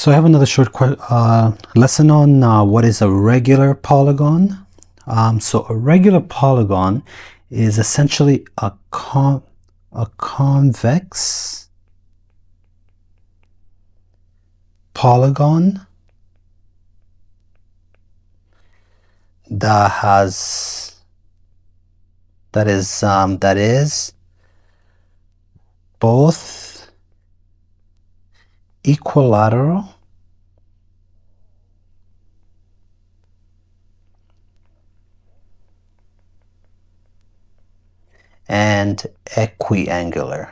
So I have another short lesson on what is a regular polygon. So a regular polygon is essentially a convex polygon that is both equilateral and equiangular.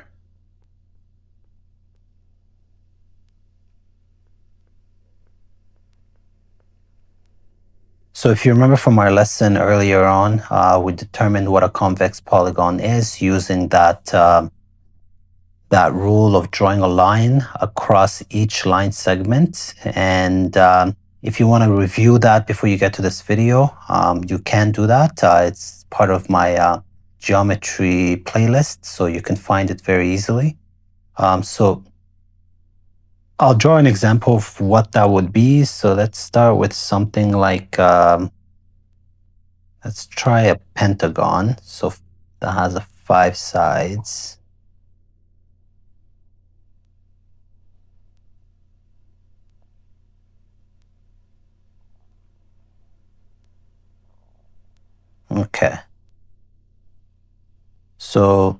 So if you remember from our lesson earlier on, we determined what a convex polygon is using that rule of drawing a line across each line segment. And if you want to review that before you get to this video, you can do that. It's part of my geometry playlist, so you can find it very easily. So I'll draw an example of what that would be. So let's start with something like, let's try a pentagon. So that has 5 sides. Okay. So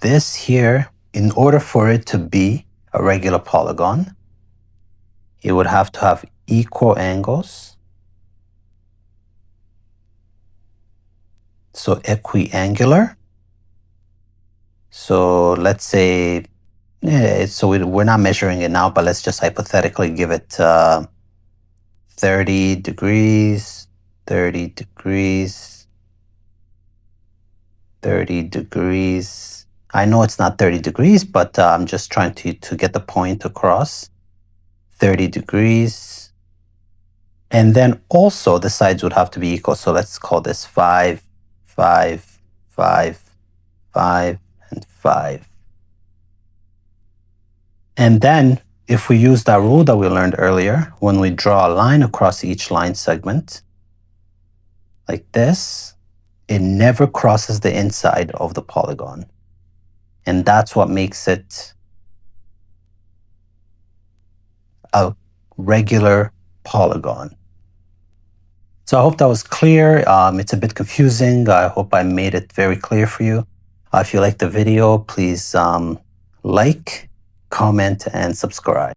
this here, in order for it to be a regular polygon, it would have to have equal angles. So equiangular. So let's say, so we're not measuring it now, but let's just hypothetically give it 30 degrees, 30 degrees, 30 degrees. I know it's not 30 degrees, but I'm just trying to get the point across. 30 degrees. And then also the sides would have to be equal. So let's call this 5, 5, 5, 5, and 5. And then if we use that rule that we learned earlier, when we draw a line across each line segment, like this, it never crosses the inside of the polygon. And that's what makes it a regular polygon. So I hope that was clear. It's a bit confusing. I hope I made it very clear for you. If you liked the video, please like, comment, and subscribe.